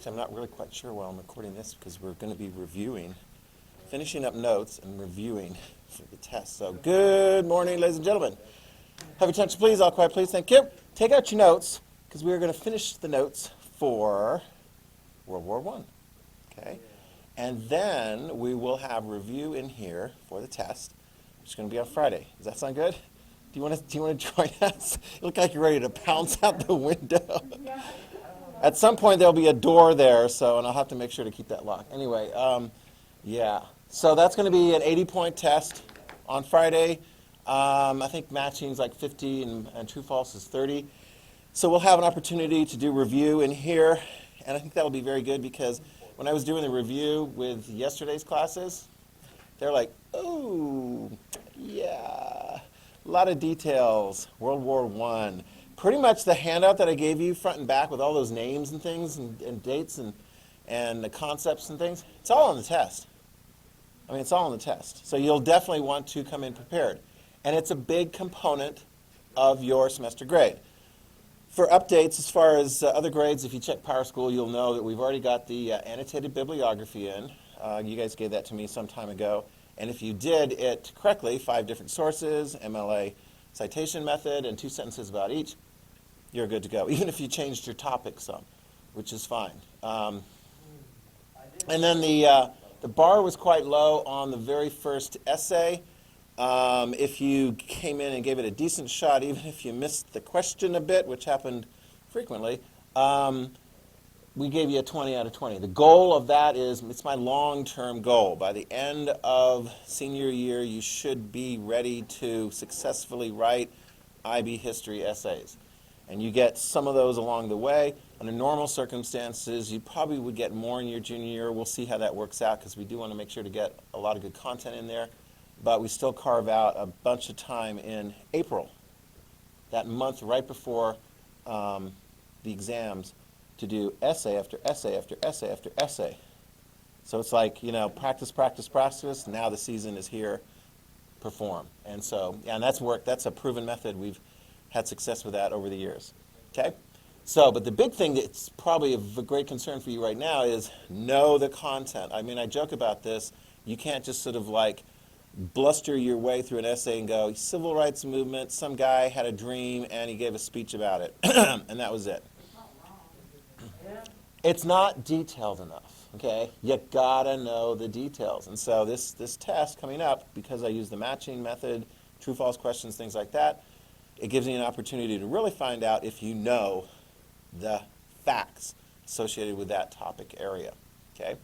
Actually, I'm not really quite sure while I'm recording this because we're going to be finishing up notes and reviewing for the test. So good morning, ladies and gentlemen. Have your attention, please. All quiet, please. Thank you. Take out your notes because we're going to finish the notes for World War I. Okay? And then we will have review in here for the test, which is going to be on Friday. Does that sound good? Do you want to join us? You look like you're ready to pounce out the window. At some point there'll be a door there, and I'll have to make sure to keep that locked. Anyway, yeah. So that's going to be an 80-point test on Friday. I think matching is like 50 and true-false is 30. So we'll have an opportunity to do review in here, and I think that'll be very good because when I was doing the review with yesterday's classes, they're like, oh, yeah, a lot of details, World War I. Pretty much the handout that I gave you front and back with all those names and things and dates and the concepts and things, it's all on the test. I mean, it's all on the test. So you'll definitely want to come in prepared. And it's a big component of your semester grade. For updates, as far as other grades, if you check Power School, you'll know that we've already got the annotated bibliography in. You guys gave that to me some time ago. And if you did it correctly, 5 different sources, MLA citation method, and 2 sentences about each, you're good to go. Even if you changed your topic some, which is fine. And then the bar was quite low on the very first essay. If you came in and gave it a decent shot, even if you missed the question a bit, which happened frequently, we gave you a 20 out of 20. The goal of that is, it's my long-term goal. By the end of senior year, you should be ready to successfully write IB history essays. And you get some of those along the way. Under normal circumstances, you probably would get more in your junior year. We'll see how that works out because we do want to make sure to get a lot of good content in there. But we still carve out a bunch of time in April, that month right before the exams, to do essay after essay after essay after essay. So it's like, practice, practice, practice. Now the season is here. Perform. And so, and that's worked. That's a proven method. We've had success with that over the years. Okay? So, but the big thing that's probably of a great concern for you right now is know the content. I mean, I joke about this. You can't just sort of like bluster your way through an essay and go, civil rights movement, some guy had a dream and he gave a speech about it. And that was it. It's not detailed enough, okay? You gotta know the details. And so this test coming up, because I use the matching method, true-false questions, things like that, it gives you an opportunity to really find out if you know the facts associated with that topic area, okay?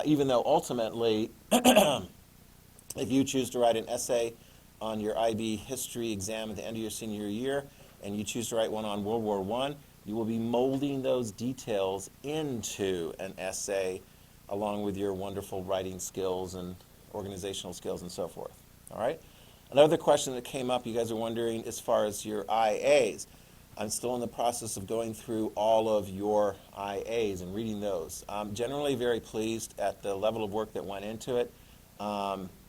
Even though ultimately, if you choose to write an essay on your IB history exam at the end of your senior year, and you choose to write one on World War I, you will be molding those details into an essay along with your wonderful writing skills and organizational skills and so forth, all right? Another question that came up, you guys are wondering, as far as your IAs. I'm still in the process of going through all of your IAs and reading those. I'm generally very pleased at the level of work that went into it.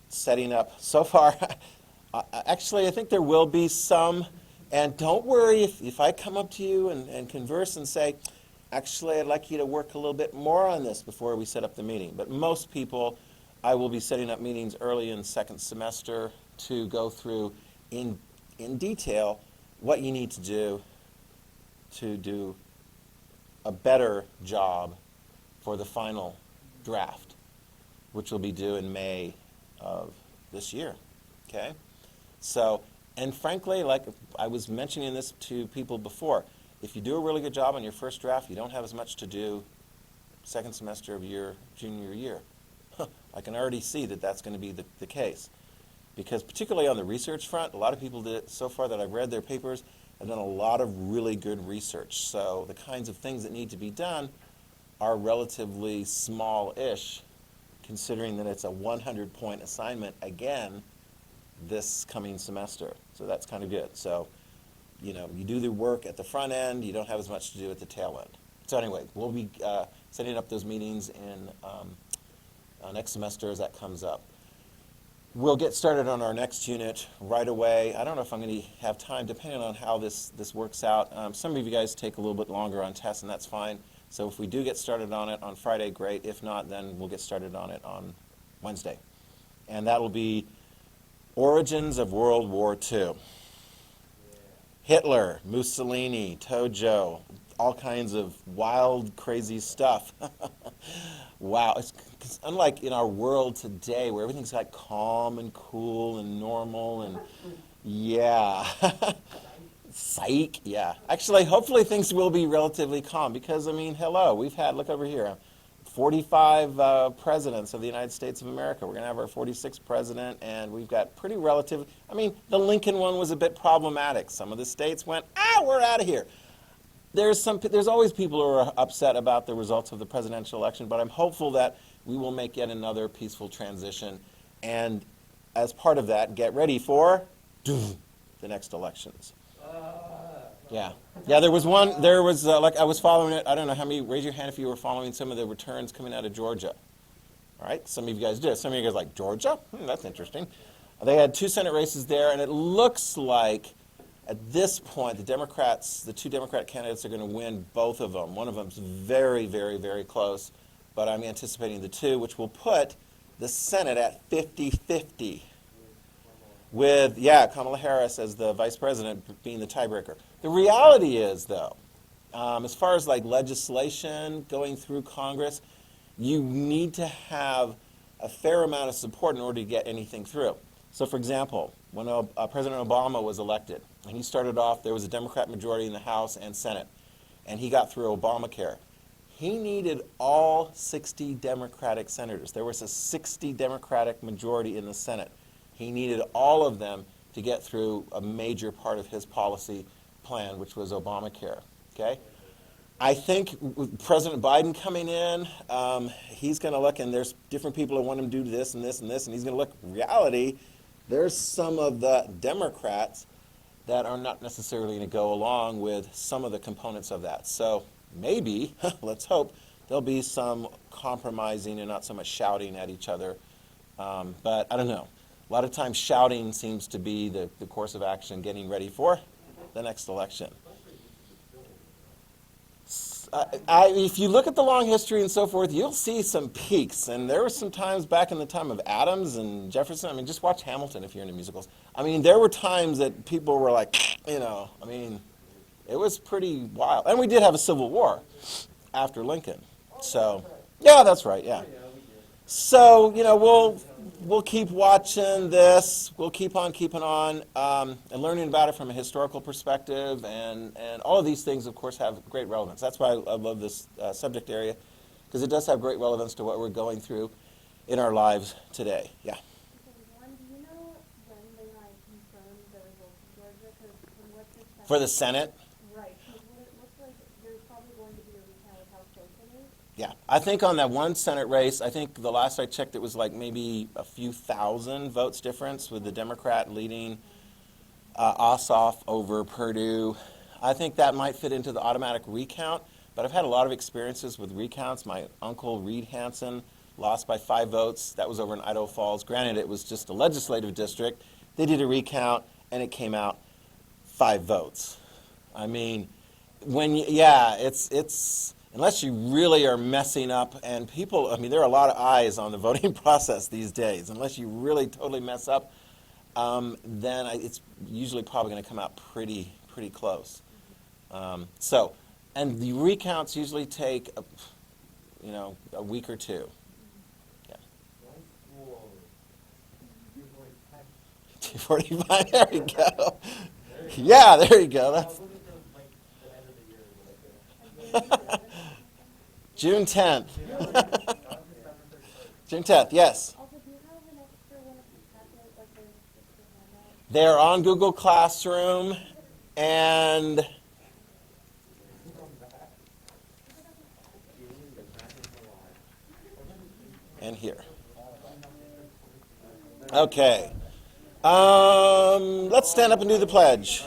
Setting up, so far, actually I think there will be some, and don't worry if I come up to you and converse and say, actually I'd like you to work a little bit more on this before we set up the meeting. But most people, I will be setting up meetings early in second semester to go through in detail what you need to do a better job for the final draft, which will be due in May of this year, okay? So, and frankly, like I was mentioning this to people before, if you do a really good job on your first draft, you don't have as much to do second semester of your junior year. I can already see that that's going to be the case. Because particularly on the research front, a lot of people did, so far that I've read their papers, have done a lot of really good research. So the kinds of things that need to be done are relatively small-ish, considering that it's a 100-point assignment again this coming semester. So that's kind of good. So, you do the work at the front end, you don't have as much to do at the tail end. So anyway, we'll be setting up those meetings in next semester as that comes up. We'll get started on our next unit right away. I don't know if I'm going to have time, depending on how this works out. Some of you guys take a little bit longer on tests, and that's fine. So if we do get started on it on Friday, great. If not, then we'll get started on it on Wednesday. And that'll be Origins of World War II. Hitler, Mussolini, Tojo, all kinds of wild, crazy stuff. Wow, it's unlike in our world today where everything's like calm and cool and normal and yeah. Psych, yeah. Actually, hopefully things will be relatively calm because, I mean, hello, we've had, look over here, 45 presidents of the United States of America. We're going to have our 46th president, and we've got pretty relative, I mean, the Lincoln one was a bit problematic. Some of the states went, we're out of here. There's always people who are upset about the results of the presidential election, but I'm hopeful that we will make yet another peaceful transition. And as part of that, get ready for the next elections. Yeah. Yeah, there was like I was following it. I don't know how many, raise your hand if you were following some of the returns coming out of Georgia. All right, some of you guys did. Some of you guys like, Georgia? That's interesting. They had 2 Senate races there, and it looks like at this point, the 2 Democrat candidates are going to win both of them. One of them's very, very, very close, but I'm anticipating the 2, which will put the Senate at 50-50 with, Kamala Harris as the vice president being the tiebreaker. The reality is, though, as far as like legislation going through Congress, you need to have a fair amount of support in order to get anything through. So, for example, when President Obama was elected, and he started off, there was a Democrat majority in the House and Senate, and he got through Obamacare. He needed all 60 Democratic senators. There was a 60 Democratic majority in the Senate. He needed all of them to get through a major part of his policy plan, which was Obamacare. Okay? I think with President Biden coming in, he's going to look, and there's different people who want him to do this and this and this, and he's going to look, reality, there's some of the Democrats that are not necessarily going to go along with some of the components of that. So maybe, let's hope, there'll be some compromising and not so much shouting at each other. But I don't know. A lot of times shouting seems to be the course of action getting ready for the next election. If you look at the long history and so forth, you'll see some peaks. And there were some times back in the time of Adams and Jefferson. I mean, just watch Hamilton if you're into musicals. I mean, there were times that people were like, it was pretty wild. And we did have a civil war after Lincoln. So, yeah, that's right, yeah. So, we'll keep watching this. We'll keep on keeping on and learning about it from a historical perspective. And all of these things, of course, have great relevance. That's why I love this subject area, because it does have great relevance to what we're going through in our lives today. Yeah. Do you know when they might confirm the results of Georgia? Because from what this For the Senate? Right. Because what it looks like, there's probably going to be a recount of how close it is. Yeah, I think on that one Senate race, I think the last I checked it was like maybe a few thousand votes difference with the Democrat leading Ossoff over Perdue. I think that might fit into the automatic recount, but I've had a lot of experiences with recounts. My uncle, Reed Hansen, lost by 5 votes. That was over in Idaho Falls. Granted, it was just a legislative district. They did a recount, and it came out 5 votes. I mean, it's unless you really are messing up, and people, there are a lot of eyes on the voting process these days. Unless you really totally mess up, then it's usually probably going to come out pretty close. And the recounts usually take, a week or 2. Yeah. 2:45. There you go. Yeah, there you go. That's June 10th. June 10th, yes. Also, do you have an extra one of the packet, like the handout? They're on Google Classroom and here. Okay. Let's stand up and do the pledge.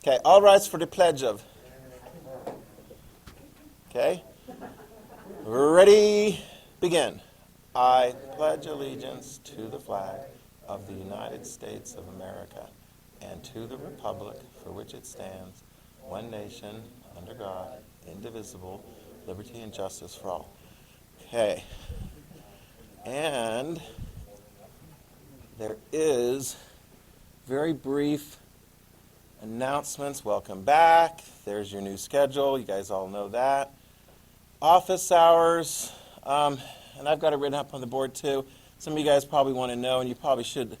Okay, all rise for the pledge of. Okay. Ready, begin. I pledge allegiance to the flag of the United States of America and to the republic for which it stands, one nation, under God, indivisible, liberty and justice for all. Okay. And there is very brief announcements. Welcome back. There's your new schedule. You guys all know that. Office hours, and I've got it written up on the board too. Some of you guys probably want to know, and you probably should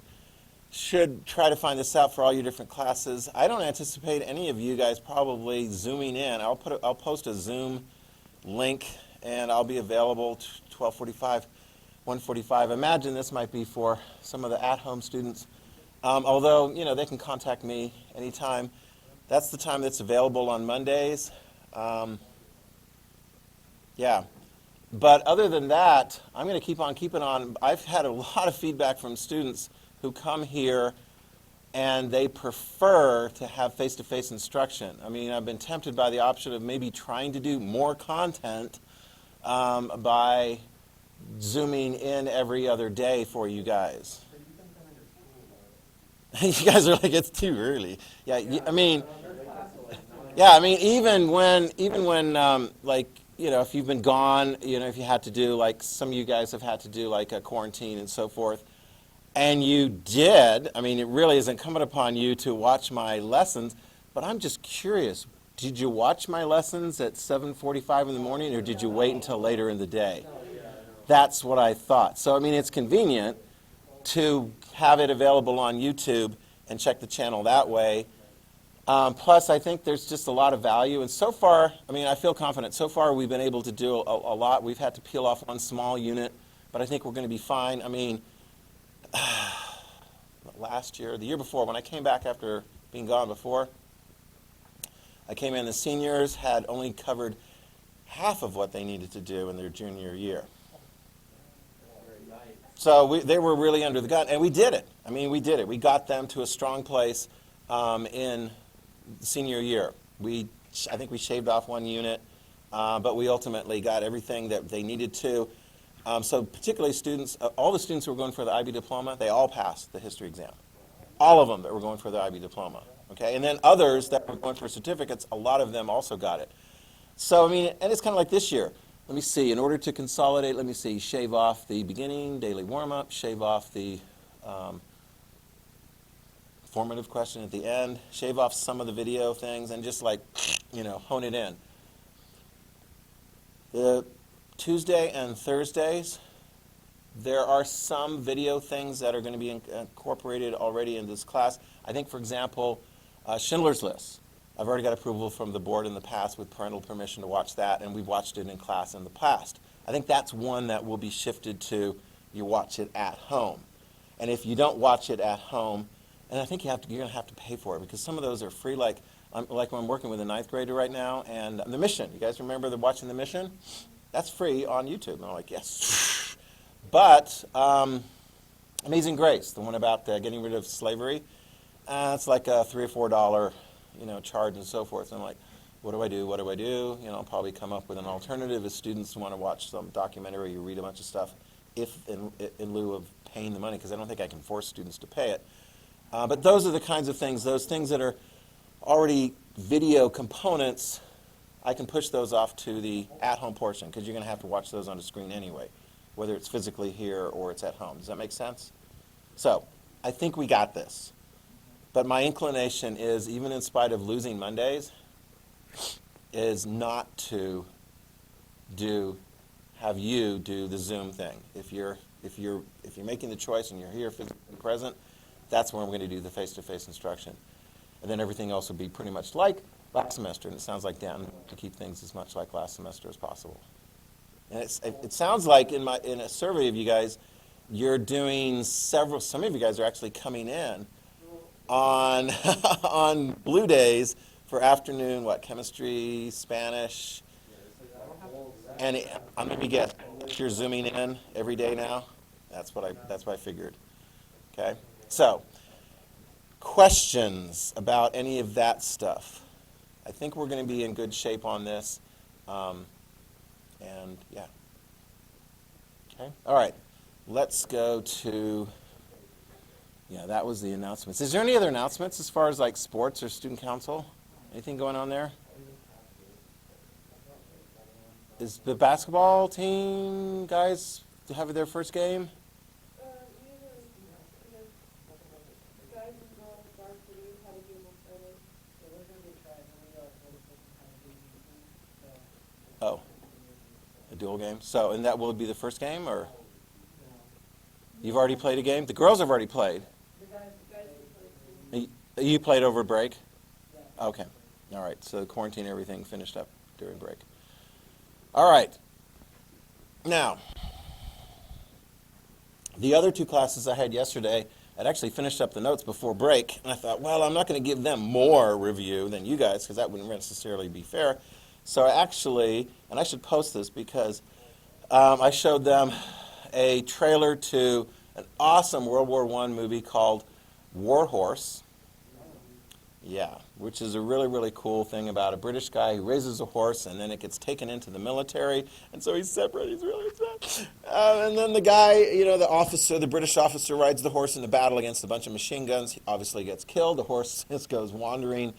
try to find this out for all your different classes. I don't anticipate any of you guys probably zooming in. I'll post a Zoom link, and I'll be available 12:45, 1:45. Imagine this might be for some of the at-home students. Although, they can contact me anytime. That's the time that's available on Mondays. Yeah. But other than that, I'm going to keep on keeping on. I've had a lot of feedback from students who come here and they prefer to have face-to-face instruction. I mean, I've been tempted by the option of maybe trying to do more content by Zooming in every other day for you guys. You guys are like, it's too early. Yeah, even when if you've been gone, if you had to do, like some of you guys have had to do like a quarantine and so forth, and you did, it really is incumbent upon you to watch my lessons, but I'm just curious, did you watch my lessons at 7:45 in the morning, or did you wait until later in the day? That's what I thought. So, it's convenient to have it available on YouTube and check the channel that way. Plus, I think there's just a lot of value. And so far, I feel confident. So far, we've been able to do a lot. We've had to peel off one small unit, but I think we're going to be fine. Last year, the year before, when I came back after being gone before, I came in, the seniors had only covered half of what they needed to do in their junior year. So they were really under the gun, and we did it. We did it. We got them to a strong place in senior year. I think we shaved off one unit, but we ultimately got everything that they needed to. So particularly students, all the students who were going for the IB diploma, they all passed the history exam. All of them that were going for the IB diploma. Okay, and then others that were going for certificates, a lot of them also got it. So, and it's kind of like this year. Let me see, in order to consolidate, shave off the beginning, daily warm-up, shave off the formative question at the end, shave off some of the video things, and just hone it in. The Tuesday and Thursdays, there are some video things that are going to be incorporated already in this class. I think, for example, Schindler's List. I've already got approval from the board in the past with parental permission to watch that, and we've watched it in class in the past. I think that's one that will be shifted to you watch it at home. And if you don't watch it at home, and I think you're going to have to pay for it, because some of those are free, like when I'm working with a 9th grader right now, and The Mission. You guys remember watching The Mission? That's free on YouTube. And I'm like, yes. But Amazing Grace, the one about getting rid of slavery, it's like a $3 or $4 charge and so forth. And I'm like, what do I do? What do I do? I'll probably come up with an alternative if students want to watch some documentary or read a bunch of stuff, if in lieu of paying the money, because I don't think I can force students to pay it. But those are the kinds of things, those things that are already video components, I can push those off to the at-home portion, because you're going to have to watch those on the screen anyway, whether it's physically here or it's at home. Does that make sense? So, I think we got this. But my inclination is, even in spite of losing Mondays, is not to have you do the Zoom thing. If you're making the choice and you're here physically present, that's when we're going to do the face-to-face instruction. And then everything else will be pretty much like last semester, and it sounds like Dan to keep things as much like last semester as possible. And it sounds like in a survey of you guys, you're doing some of you guys are actually coming in on on blue days for afternoon, chemistry, Spanish, and I'm going to guess you're zooming in every day now. That's what I figured. Okay, so questions about any of that stuff? I think we're going to be in good shape on this, and yeah. Okay. All right. Let's go to, yeah, that was the announcements. Is there any other announcements as far as like sports or student council? Anything going on there? Is the basketball team guys having their first game? Usually, guys and girls varsity had a game on Friday. Oh, a dual game. So, and that will be the first game, or you've already played a game? The girls have already played. You played over break? Okay. All right. So quarantine, everything finished up during break. All right. Now, the other two classes I had yesterday, I'd actually finished up the notes before break, and I thought, well, I'm not going to give them more review than you guys, because that wouldn't necessarily be fair. So I actually, and I should post this because I showed them a trailer to an awesome World War I movie called War Horse. Yeah, which is a really, really cool thing about a British guy who raises a horse and then it gets taken into the military, and so he's separate, he's really upset. And then the guy, the officer, the British officer rides the horse into battle against a bunch of machine guns. He obviously gets killed. The horse just goes wandering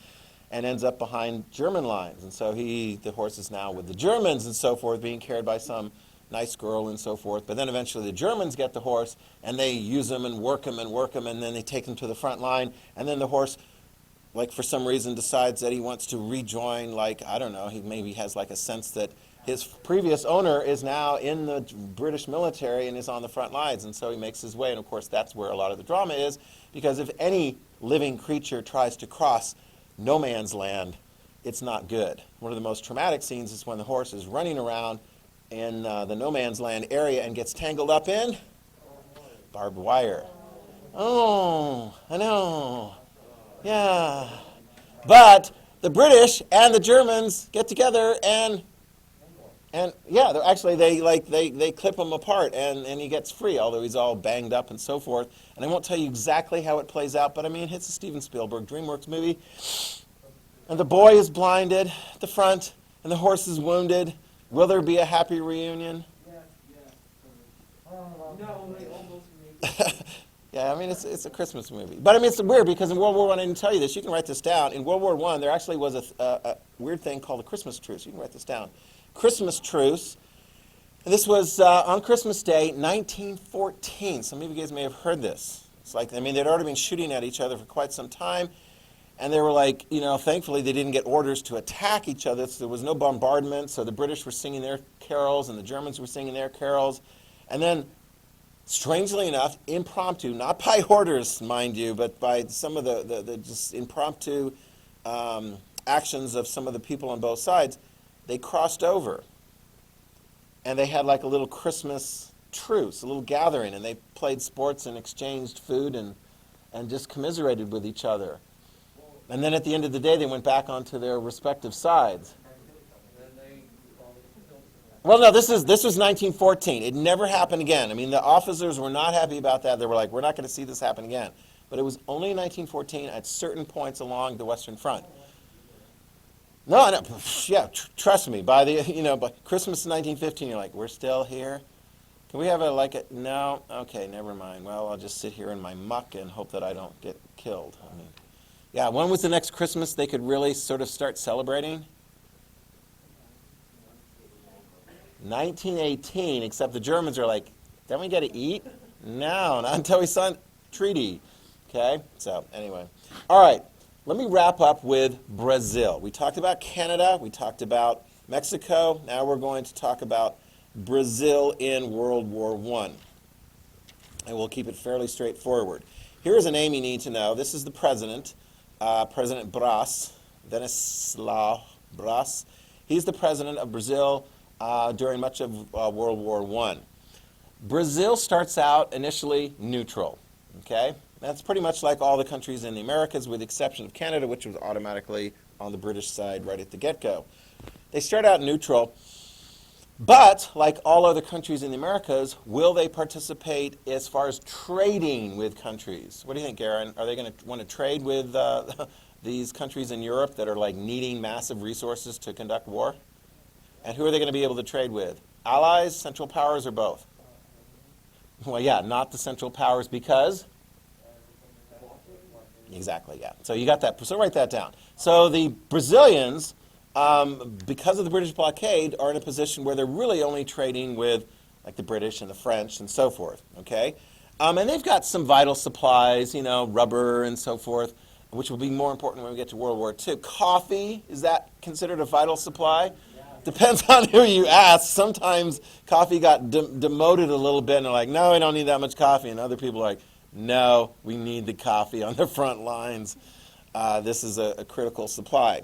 and ends up behind German lines. And so the horse is now with the Germans and so forth, being carried by some nice girl and so forth. But then eventually the Germans get the horse and they use him and work him, and then they take him to the front line, and then the horse, for some reason, decides that he wants to rejoin, I don't know, he maybe has a sense that his previous owner is now in the British military and is on the front lines, and so he makes his way. And of course, that's where a lot of the drama is, because if any living creature tries to cross no man's land, it's not good. One of the most traumatic scenes is when the horse is running around in the no man's land area and gets tangled up in barbed wire. Oh, I know. Yeah, but the British and the Germans get together and yeah, they clip him apart and he gets free, although he's all banged up and so forth. And I won't tell you exactly how it plays out, but I mean, it's a Steven Spielberg DreamWorks movie. And the boy is blinded at the front, and the horse is wounded. Will there be a happy reunion? Yeah, I mean, it's a Christmas movie. But I mean, it's weird because in World War I didn't tell you this. You can write this down. In World War I, there actually was a weird thing called a Christmas Truce. You can write this down. Christmas Truce. And this was on Christmas Day, 1914. Some of you guys may have heard this. It's they'd already been shooting at each other for quite some time. And they were thankfully they didn't get orders to attack each other. So there was no bombardment. So the British were singing their carols and the Germans were singing their carols. And then, strangely enough, impromptu, not by orders, mind you, but by some of the just impromptu actions of some of the people on both sides, they crossed over. And they had a little Christmas truce, a little gathering, and they played sports and exchanged food and just commiserated with each other. And then at the end of the day, they went back onto their respective sides. Well, no, this was 1914. It never happened again. I mean, the officers were not happy about that. They were we're not going to see this happen again. But it was only in 1914 at certain points along the Western Front. No, yeah, trust me. By Christmas 1915, you're we're still here. Can we have no? Okay, never mind. Well, I'll just sit here in my muck and hope that I don't get killed. I mean, yeah, when was the next Christmas they could really sort of start celebrating? 1918, except the Germans are then we get to eat? No, not until we sign treaty. Okay, so anyway. All right, let me wrap up with Brazil. We talked about Canada, we talked about Mexico, now we're going to talk about Brazil in World War I. And we'll keep it fairly straightforward. Here is a name you need to know. This is the president, President Brás, Venceslau Brás. He's the president of Brazil during much of World War I. Brazil starts out initially neutral, okay? That's pretty much like all the countries in the Americas, with the exception of Canada, which was automatically on the British side right at the get-go. They start out neutral, but like all other countries in the Americas, will they participate as far as trading with countries? What do you think, Aaron? Are they going to want to trade with these countries in Europe that are needing massive resources to conduct war? And who are they going to be able to trade with? Allies, Central Powers, or both? Well, yeah, not the Central Powers because? Exactly, yeah. So you got that. So write that down. So the Brazilians, because of the British blockade, are in a position where they're really only trading with like the British and the French and so forth, okay? And they've got some vital supplies, you know, rubber and so forth, which will be more important when we get to World War II. Coffee, is that considered a vital supply? Depends on who you ask. Sometimes coffee got demoted a little bit, and they're like, no, we don't need that much coffee. And other people are like, no, we need the coffee on the front lines. This is a critical supply.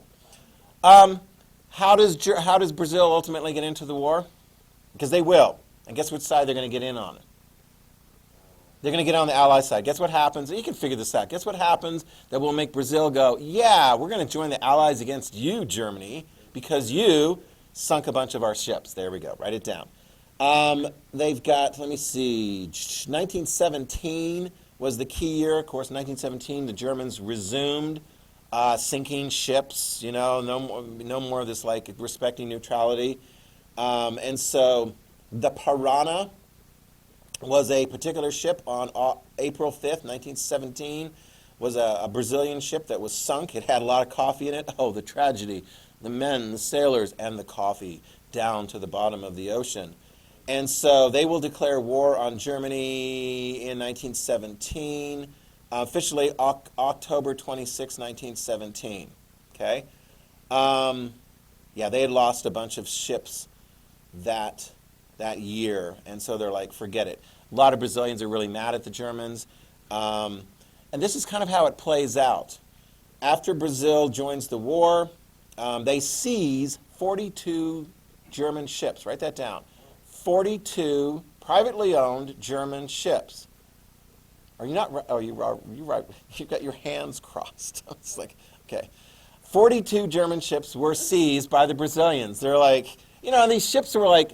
How does Brazil ultimately get into the war? Because they will. And guess which side they're going to get in on it? They're going to get on the Ally side. Guess what happens? You can figure this out. Guess what happens that will make Brazil go, yeah, we're going to join the Allies against you, Germany, because you sunk a bunch of our ships. There we go. Write it down. They've got, let me see, 1917 was the key year. Of course, 1917, the Germans resumed sinking ships, you know, no more of this, like, respecting neutrality. And so the Piranha was a particular ship on April 5th, 1917, was a Brazilian ship that was sunk. It had a lot of coffee in it. Oh, the tragedy. The men, the sailors, and the coffee down to the bottom of the ocean. And so they will declare war on Germany in 1917, officially October 26, 1917. Okay? Yeah, they had lost a bunch of ships that year, and so they're like, forget it. A lot of Brazilians are really mad at the Germans. And this is kind of how it plays out. After Brazil joins the war, they seize 42 German ships. Write that down. 42 privately owned German ships. Are you not? Oh, you're right. You've got your hands crossed. It's like, okay. 42 German ships were seized by the Brazilians. They're like, you know, these ships were like,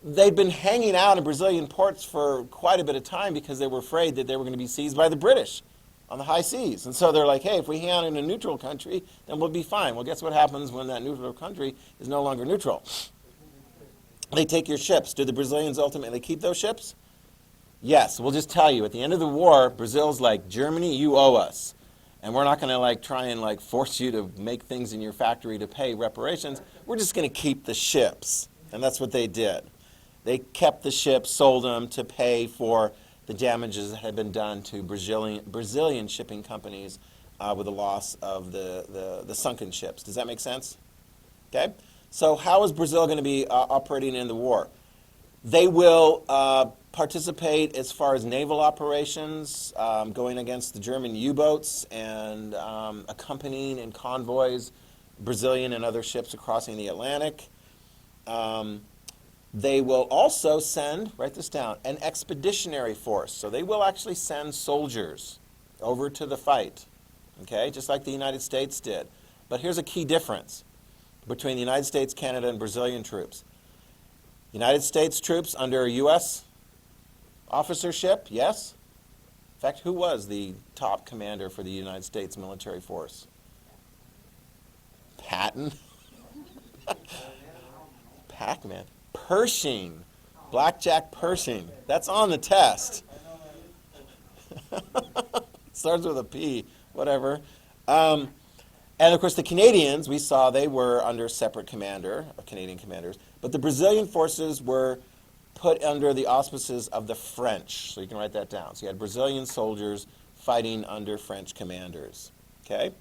they'd been hanging out in Brazilian ports for quite a bit of time because they were afraid that they were going to be seized by the British on the high seas. And so they're like, hey, if we hang out in a neutral country, then we'll be fine. Well, guess what happens when that neutral country is no longer neutral? They take your ships. Do the Brazilians ultimately keep those ships? Yes. We'll just tell you, at the end of the war, Brazil's like, Germany, you owe us. And we're not going to like try and like force you to make things in your factory to pay reparations. We're just going to keep the ships. And that's what they did. They kept the ships, sold them to pay for the damages that had been done to Brazilian shipping companies with the loss of the sunken ships. Does that make sense? Okay? So how is Brazil going to be operating in the war? They will participate as far as naval operations, going against the German U-boats and accompanying in convoys Brazilian and other ships crossing the Atlantic. They will also send, write this down, an expeditionary force. So they will actually send soldiers over to the fight, okay, just like the United States did. But here's a key difference between the United States, Canada, and Brazilian troops. United States troops under U.S. officership, yes? In fact, who was the top commander for the United States military force? Patton? Pac-Man. Pershing. Blackjack Pershing. That's on the test. Starts with a P, whatever. And of course the Canadians, we saw they were under separate commander, Canadian commanders, but the Brazilian forces were put under the auspices of the French. So you can write that down. So you had Brazilian soldiers fighting under French commanders. Okay?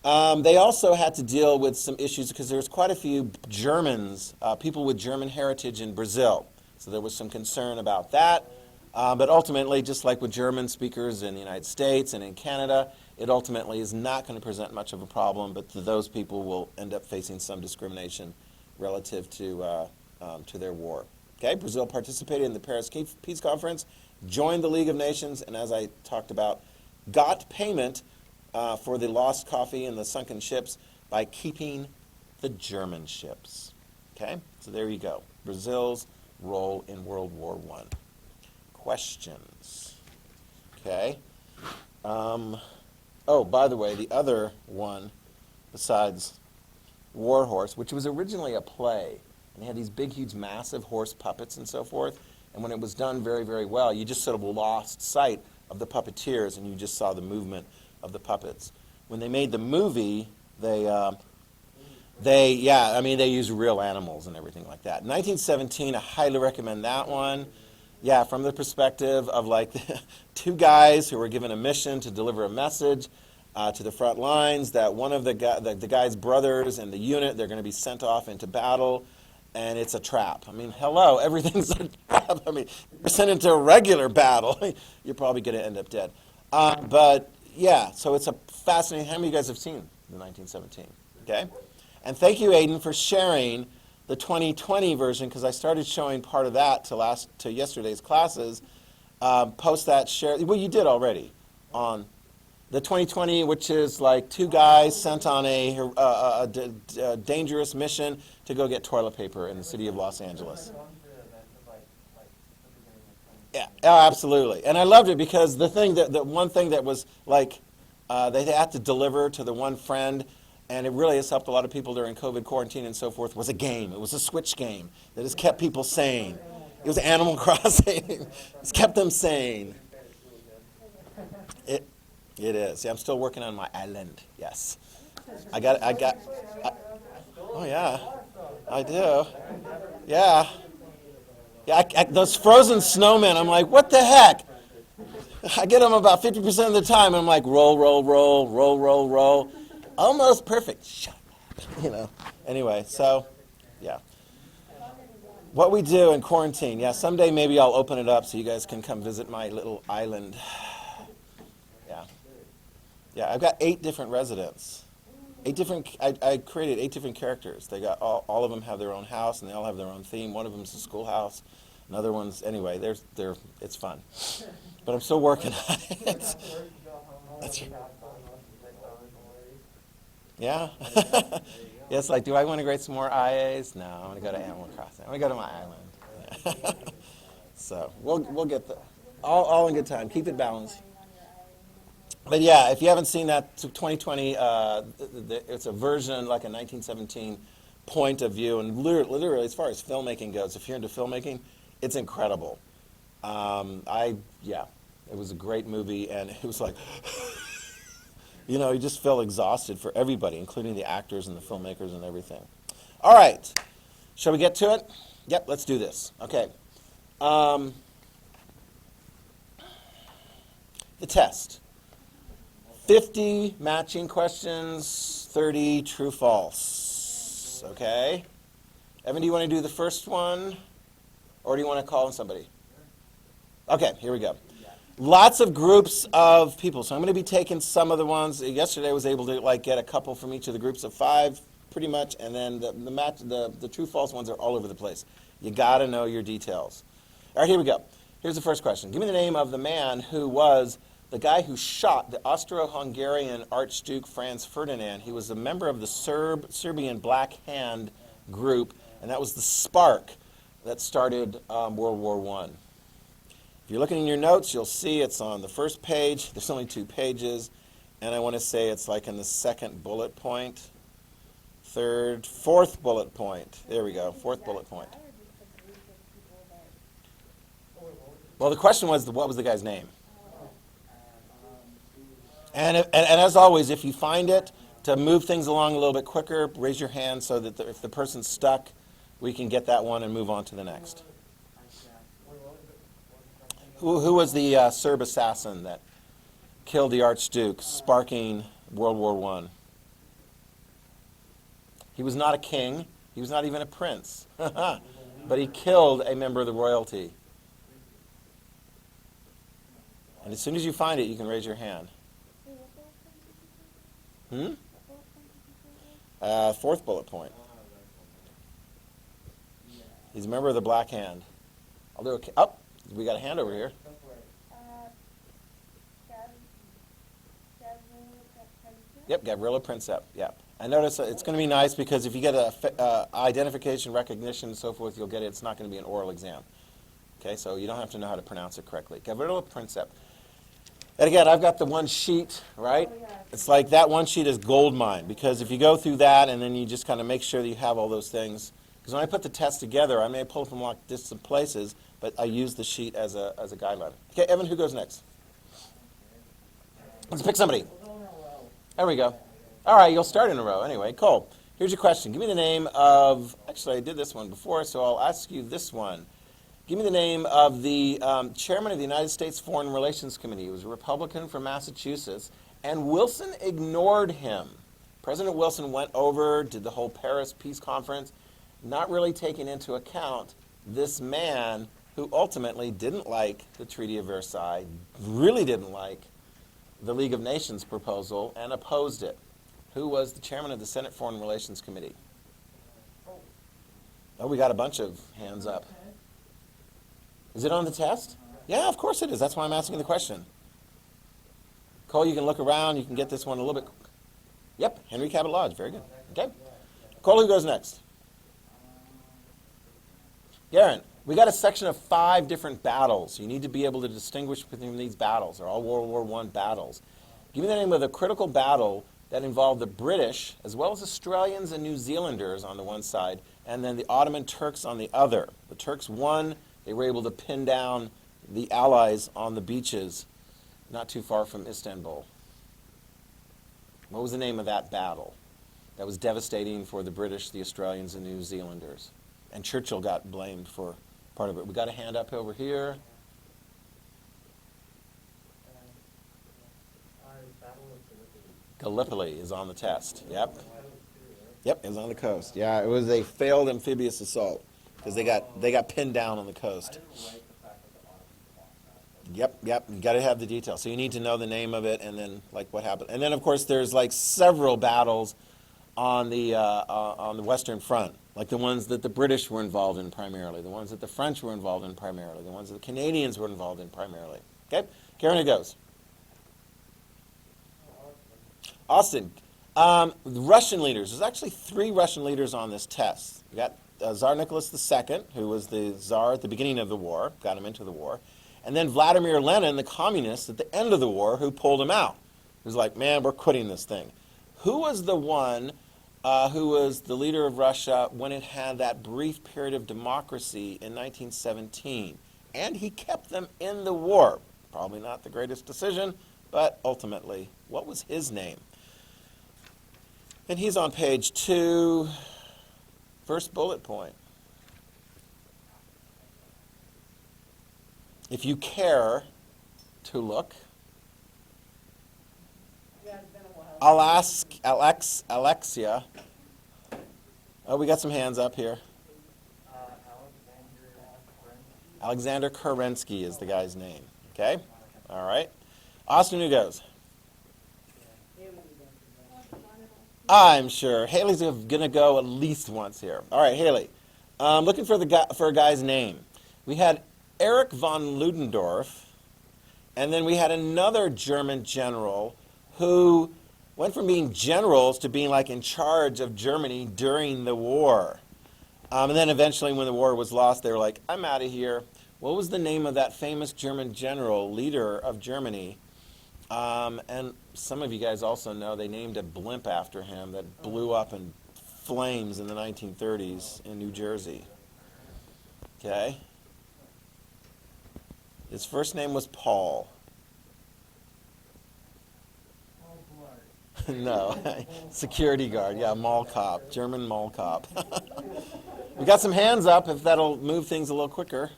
They also had to deal with some issues because there was quite a few Germans, people with German heritage in Brazil. So there was some concern about that. But ultimately, just like with German speakers in the United States and in Canada, it ultimately is not going to present much of a problem, but those people will end up facing some discrimination relative to their war. Okay, Brazil participated in the Paris Peace Conference, joined the League of Nations, and as I talked about, got payment for the lost coffee and the sunken ships by keeping the German ships. Okay, so there you go. Brazil's role in World War I. Questions? Okay. Oh, by the way, the other one, besides War Horse, which was originally a play, and they had these big, huge, massive horse puppets and so forth. And when it was done very, very well, you just sort of lost sight of the puppeteers, and you just saw the movement of the puppets. When they made the movie, they use real animals and everything like that. 1917, I highly recommend that one. Yeah, from the perspective of like two guys who were given a mission to deliver a message to the front lines, that one of the guy's brothers in the unit, they're going to be sent off into battle, and it's a trap. I mean, hello, everything's a trap. I mean, you're sent into a regular battle, you're probably going to end up dead. But yeah, so it's a fascinating. How many of you guys have seen the 1917? Okay, and thank you, Aiden, for sharing the 2020 version, because I started showing part of that to yesterday's classes. Post that, share. Well, you did already on the 2020, which is like two guys sent on a dangerous mission to go get toilet paper in the city of Los Angeles. Yeah, absolutely. And I loved it because the one thing that was like they had to deliver to the one friend, and it really has helped a lot of people during COVID quarantine and so forth, was a game. It was a Switch game that has kept people sane. It was Animal Crossing. It's kept them sane. It is. Yeah, I'm still working on my island. Yes. Oh yeah, I do. Yeah. Yeah, those frozen snowmen, I'm like, what the heck? I get them about 50% of the time, and I'm like, roll, roll, roll, roll, roll, roll. Almost perfect. Shut up. Anyway, so, yeah. What we do in quarantine. Yeah, someday maybe I'll open it up so you guys can come visit my little island. Yeah. Yeah, I've got 8 different residents. I created 8 different characters. They got all of them have their own house, and they all have their own theme. One of them is a schoolhouse. Another one's, anyway, it's fun. But I'm still working on it. That's right. Yeah. Yeah, it's like, do I want to grade some more IAs? No, I want to go to Animal Crossing. I want to go to my island. So we'll get there. All in good time. Keep it balanced. But yeah, if you haven't seen that 2020, it's a version like a 1917 point of view, and literally as far as filmmaking goes, if you're into filmmaking, it's incredible. It was a great movie, and it was like, you just feel exhausted for everybody, including the actors and the filmmakers and everything. All right, shall we get to it? Yep, let's do this. Okay. The test. 50 matching questions, 30 true false. Okay? Evan, do you want to do the first one? Or do you want to call on somebody? Okay, here we go. Lots of groups of people. So I'm going to be taking some of the ones. Yesterday I was able to get a couple from each of the groups of 5, pretty much, and then the true false ones are all over the place. You got to know your details. All right, here we go. Here's the first question. Give me the name of the man who was the guy who shot the Austro-Hungarian Archduke Franz Ferdinand. He was a member of the Serbian Black Hand group, and that was the spark that started World War I. If you're looking in your notes, you'll see it's on the first page. There's only 2 pages, and I want to say it's like in the second bullet point, 4th bullet point. There we go, 4th bullet point. Well, the question was, what was the guy's name? And as always, if you find it, to move things along a little bit quicker, raise your hand so that if the person's stuck, we can get that one and move on to the next. Who was the Serb assassin that killed the Archduke, sparking World War I? He was not a king. He was not even a prince. But he killed a member of the royalty. And as soon as you find it, you can raise your hand. 4th bullet point. He's a member of the Black Hand. I'll do okay. Oh, we got a hand over here. Yep, Gavrila Princip. Yeah. I notice it's going to be nice because if you get a identification, recognition, and so forth, you'll get it. It's not going to be an oral exam. Okay, so you don't have to know how to pronounce it correctly. Gavrila Princip. And again, I've got the one sheet, right? It's like that one sheet is gold mine, because if you go through that and then you just kind of make sure that you have all those things, because when I put the test together, I may pull from like distant places, but I use the sheet as a guideline. Okay, Evan, who goes next? Let's pick somebody. There we go. All right, you'll start in a row anyway. Cool. Here's your question. Give me the name of, actually I did this one before, so I'll ask you this one. Give me the name of the chairman of the United States Foreign Relations Committee. He was a Republican from Massachusetts, and Wilson ignored him. President Wilson went over, did the whole Paris Peace Conference, not really taking into account this man who ultimately didn't like the Treaty of Versailles, really didn't like the League of Nations proposal, and opposed it. Who was the chairman of the Senate Foreign Relations Committee? Oh, we got a bunch of hands up. Is it on the test? Yeah, of course it is. That's why I'm asking the question. Cole, you can look around. You can get this one a little bit. Yep, Henry Cabot Lodge. Very good. Okay. Cole, who goes next? Garen, we got a section of 5 different battles. You need to be able to distinguish between these battles. They're all World War I battles. Give me the name of the critical battle that involved the British, as well as Australians and New Zealanders on the one side, and then the Ottoman Turks on the other. The Turks won. They were able to pin down the Allies on the beaches not too far from Istanbul. What was the name of that battle that was devastating for the British, the Australians, and New Zealanders? And Churchill got blamed for part of it. We got a hand up over here. Gallipoli is on the test. Yep. Yep, it was on the coast. Yeah, it was a failed amphibious assault because they got pinned down on the coast. Yep. You got to have the details. So you need to know the name of it and then like what happened. And then of course there's like several battles on the Western Front, like the ones that the British were involved in primarily, the ones that the French were involved in primarily, the ones that the Canadians were involved in primarily. Okay, Karen, it goes. Austin, the Russian leaders. There's actually 3 Russian leaders on this test. We got Tsar Nicholas II, who was the Tsar at the beginning of the war, got him into the war, and then Vladimir Lenin, the communist, at the end of the war, who pulled him out. He was like, man, we're quitting this thing. Who was the one who was the leader of Russia when it had that brief period of democracy in 1917? And he kept them in the war. Probably not the greatest decision, but ultimately, what was his name? And he's on page 2, first bullet point. If you care to look, I'll ask Alexia. Oh, we got some hands up here. Alexander Kerensky is the guy's name. Okay? All right. Austin, who goes? I'm sure. Haley's going to go at least once here. All right, Haley. Looking for a guy's name. We had Erich von Ludendorff, and then we had another German general who went from being generals to being like in charge of Germany during the war. And then eventually when the war was lost, they were like, I'm out of here. What was the name of that famous German general, leader of Germany? And some of you guys also know they named a blimp after him that blew up in flames in the 1930s in New Jersey. Okay? His first name was Paul. No, security guard. Yeah, mall cop, German mall cop. We got some hands up if that'll move things a little quicker.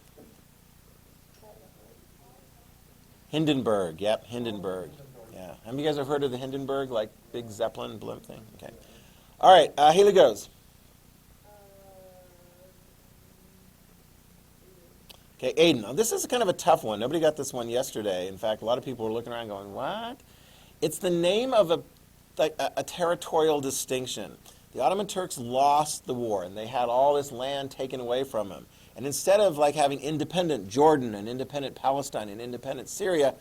Hindenburg, yep, Hindenburg. Yeah, have you guys ever heard of the Hindenburg, like big Zeppelin blimp thing? Okay. All right, Haley goes. Okay, Aiden. Now, this is kind of a tough one. Nobody got this one yesterday. In fact, a lot of people were looking around going, what? It's the name of a territorial distinction. The Ottoman Turks lost the war, and they had all this land taken away from them. And instead of like having independent Jordan and independent Palestine and independent Syria,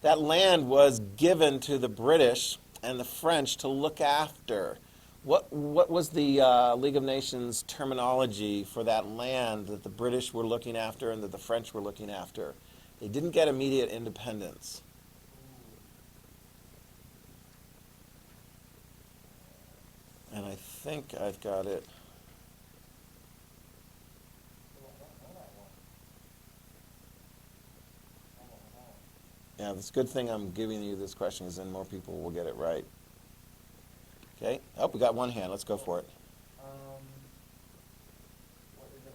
that land was given to the British and the French to look after. What was the League of Nations terminology for that land that the British were looking after and that the French were looking after? They didn't get immediate independence. And I think I've got it. Yeah, it's a good thing I'm giving you this question because then more people will get it right. Okay. Oh, we got one hand. Let's go for it. What is it?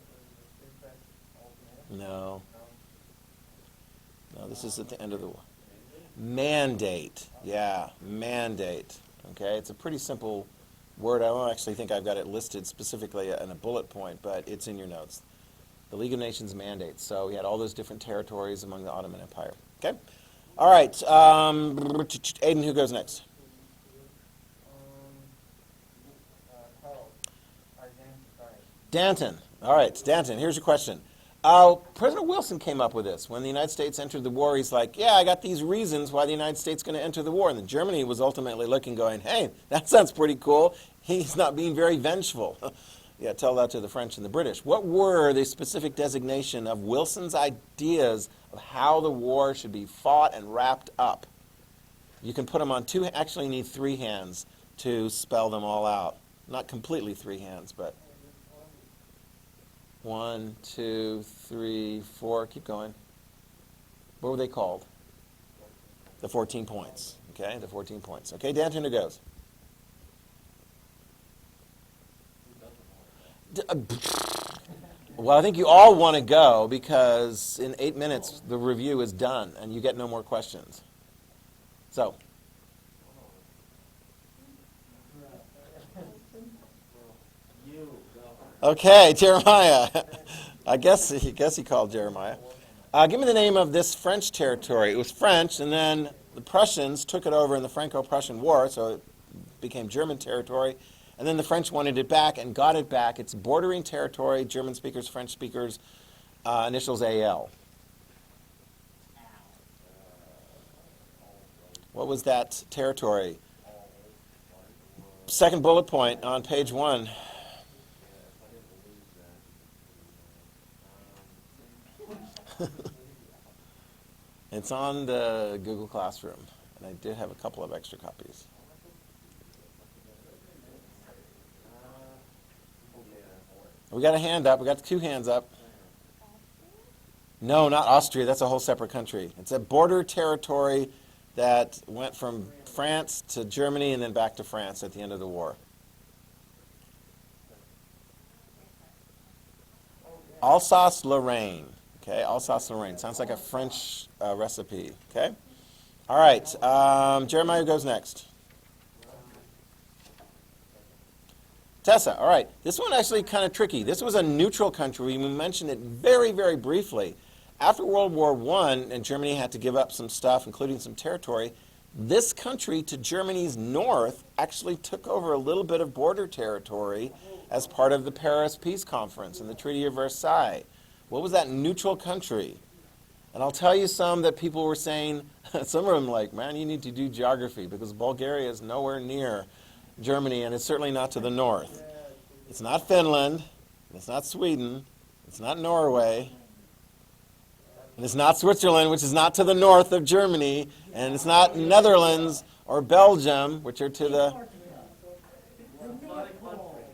What is it? Ultimatum? No. No, this is at the end of the war. Mandate. Yeah, mandate. Okay, it's a pretty simple word. I don't actually think I've got it listed specifically in a bullet point, but it's in your notes. The League of Nations mandate. So we had all those different territories among the Ottoman Empire. Okay? All right. Aiden, who goes next? Harold. Sorry. Danton. All right, Danton, here's your question. President Wilson came up with this. When the United States entered the war, he's like, yeah, I got these reasons why the United States is going to enter the war. And then Germany was ultimately looking, going, hey, that sounds pretty cool. He's not being very vengeful. Yeah, tell that to the French and the British. What were the specific designation of Wilson's ideas of how the war should be fought and wrapped up? You can put them on two, actually you need three hands to spell them all out. Not completely three hands, but 1, 2, 3, 4. Keep going. What were they called? The 14 points. Okay, the 14 points. Okay, Danton, who goes? Well, I think you all want to go because in 8 minutes the review is done and you get no more questions. So. Okay, Jeremiah. I guess he called Jeremiah. Give me the name of this French territory. It was French, and then the Prussians took it over in the Franco-Prussian War, so it became German territory. And then the French wanted it back and got it back. It's bordering territory, German speakers, French speakers, initials AL. What was that territory? Second bullet point on page 1. It's on the Google Classroom, and I did have a couple of extra copies. We got a hand up. We got 2 hands up. No, not Austria. That's a whole separate country. It's a border territory that went from France to Germany and then back to France at the end of the war. Alsace-Lorraine. Okay, Alsace-Lorraine. Sounds like a French recipe. Okay? All right. Jeremiah goes next. Tessa, all right. This one actually kind of tricky. This was a neutral country. We mentioned it very, very briefly. After World War I, and Germany had to give up some stuff, including some territory, this country to Germany's north actually took over a little bit of border territory as part of the Paris Peace Conference and the Treaty of Versailles. What was that neutral country? And I'll tell you some that people were saying, some of them like, man, you need to do geography because Bulgaria is nowhere near Germany, and it's certainly not to the north. It's not Finland, it's not Sweden, it's not Norway, and it's not Switzerland, which is not to the north of Germany, and it's not Netherlands or Belgium, which are to the...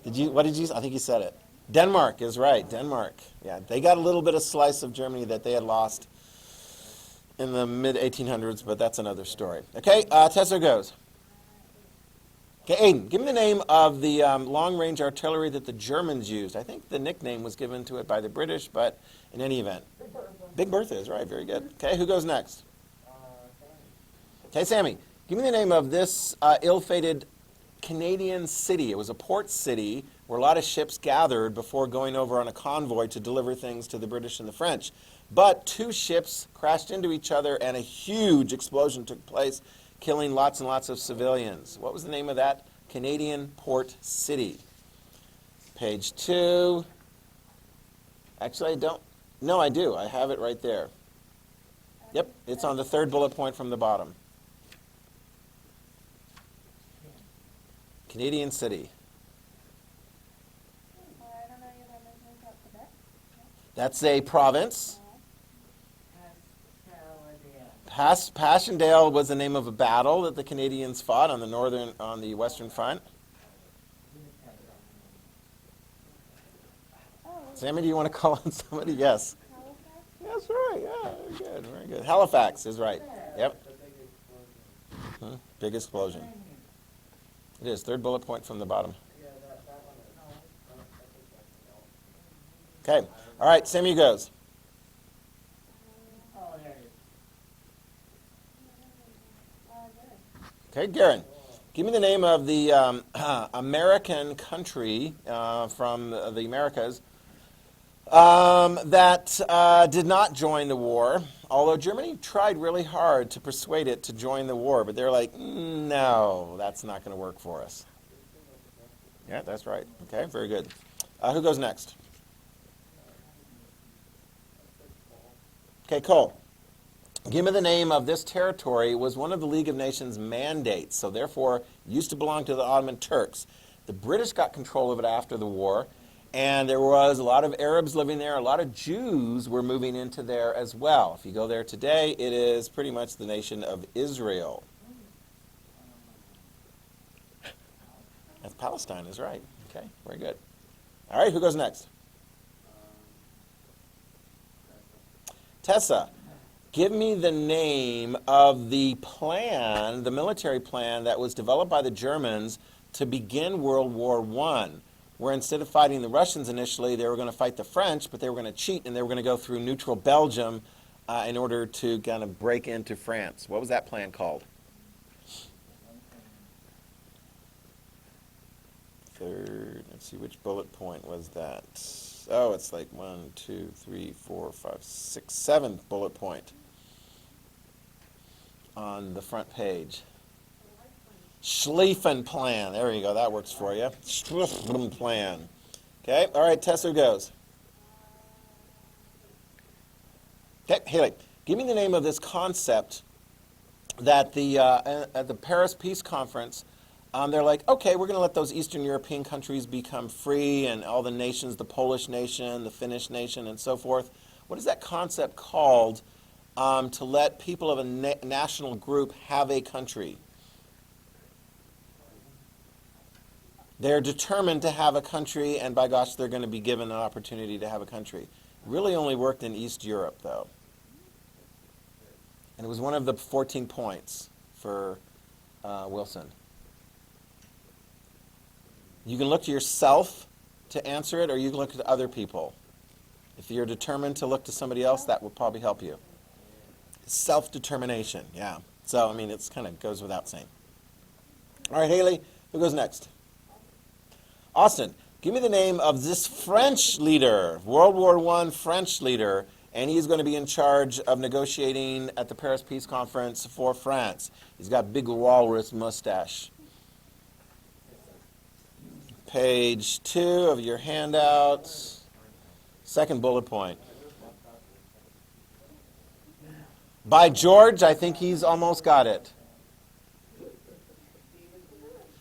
I think you said it. Denmark is right, Denmark. Yeah, they got a little bit of slice of Germany that they had lost in the mid-1800s, but that's another story. Okay, Tessa goes. Okay, Aiden, give me the name of the long-range artillery that the Germans used. I think the nickname was given to it by the British, but in any event. Big Bertha is right, very good. Okay, who goes next? Okay, Sammy, give me the name of this ill-fated Canadian city. It was a port city where a lot of ships gathered before going over on a convoy to deliver things to the British and the French. But 2 ships crashed into each other and a huge explosion took place, killing lots and lots of civilians. What was the name of that Canadian port city? Page 2. Actually, I don't. No, I do. I have it right there. Yep, it's on the 3rd bullet point from the bottom. Canadian city. I don't know, you have anything about Quebec? That's a province. Passchendaele was the name of a battle that the Canadians fought on the Western Front. Sammy, do you want to call on somebody? Yes. Halifax? That's right. Yeah, very good, very good. Halifax is right. Yep. The big explosion. Big explosion. It is. Third bullet point from the bottom. Yeah, that one. No, I think that's Okay. All right. Sammy goes. Oh, there it is. Good. Okay, Garen. Give me the name of the American country from the Americas that did not join the war, although Germany tried really hard to persuade it to join the war, but they're like, no, that's not going to work for us. Yeah, that's right. Okay, very good. Who goes next? Okay, Cole. Give me the name of this territory. It was one of the League of Nations mandates, so therefore used to belong to the Ottoman Turks. The British got control of it after the war, and there was a lot of Arabs living there. A lot of Jews were moving into there as well. If you go there today, it is pretty much the nation of Israel. That's Palestine is right. Okay, very good. All right, who goes next? Tessa. Give me the name of the plan, the military plan that was developed by the Germans to begin World War I, where instead of fighting the Russians initially, they were going to fight the French, but they were going to cheat and they were going to go through neutral Belgium in order to kind of break into France. What was that plan called? Third, let's see, which bullet point was that? Oh, it's like 1, 2, 3, 4, 5, 6, 7th bullet point on the front page. Schlieffen plan. There you go. That works for you. Schlieffen plan. Okay. All right. Tessa goes. Okay. Haley, give me the name of this concept that at the Paris Peace Conference, they're like, okay, we're going to let those Eastern European countries become free and all the nations, the Polish nation, the Finnish nation, and so forth. What is that concept called? To let people of a national group have a country. They're determined to have a country, and by gosh, they're going to be given an opportunity to have a country. Really only worked in East Europe, though. And it was one of the 14 points for Wilson. You can look to yourself to answer it, or you can look to other people. If you're determined to look to somebody else, that will probably help you. Self-determination, yeah. So, I mean, it's kind of goes without saying. All right, Haley, who goes next? Austin, give me the name of this French leader, World War I French leader, and he's going to be in charge of negotiating at the Paris Peace Conference for France. He's got big walrus mustache. Page 2 of your handout, second bullet point. By George, I think he's almost got it.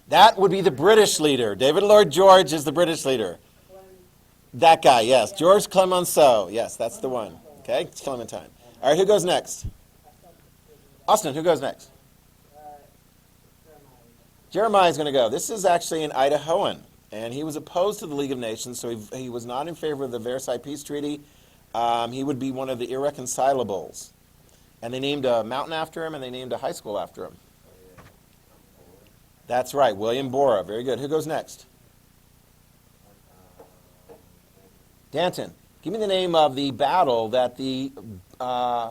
That would be the British leader. David Lloyd George is the British leader. That guy, yes. George Clemenceau. Yes, that's the one. Okay, it's Clementine. All right, who goes next? Austin, who goes next? Jeremiah's going to go. This is actually an Idahoan, and he was opposed to the League of Nations, so he was not in favor of the Versailles Peace Treaty. He would be one of the irreconcilables. And they named a mountain after him, and they named a high school after him. That's right, William Borah. Very good. Who goes next? Danton. Give me the name of the battle that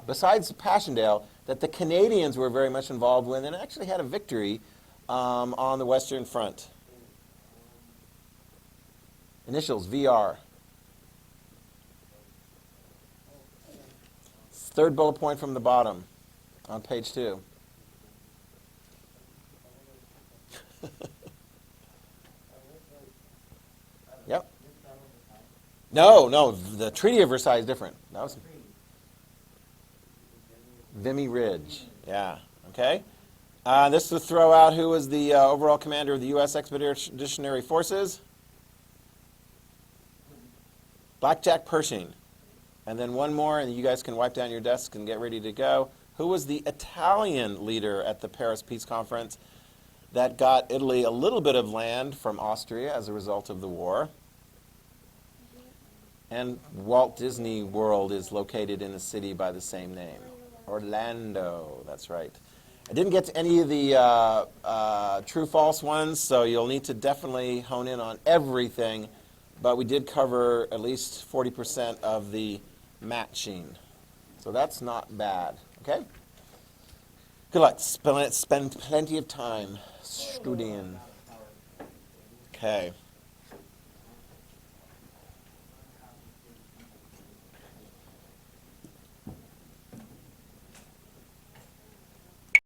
besides Passchendaele, that the Canadians were very much involved with and actually had a victory on the Western Front. Initials, VR. Third bullet point from the bottom on page 2. Yep. No, the Treaty of Versailles is different. That was Vimy Ridge. Yeah, okay. This to throw out who was the overall commander of the U.S. Expeditionary Forces. Blackjack Pershing. And then one more, and you guys can wipe down your desk and get ready to go. Who was the Italian leader at the Paris Peace Conference that got Italy a little bit of land from Austria as a result of the war? And Walt Disney World is located in a city by the same name. Orlando, that's right. I didn't get to any of the true-false ones, so you'll need to definitely hone in on everything, but we did cover at least 40% of the matching. So that's not bad, okay? Good luck. Spend plenty of time studying. Okay.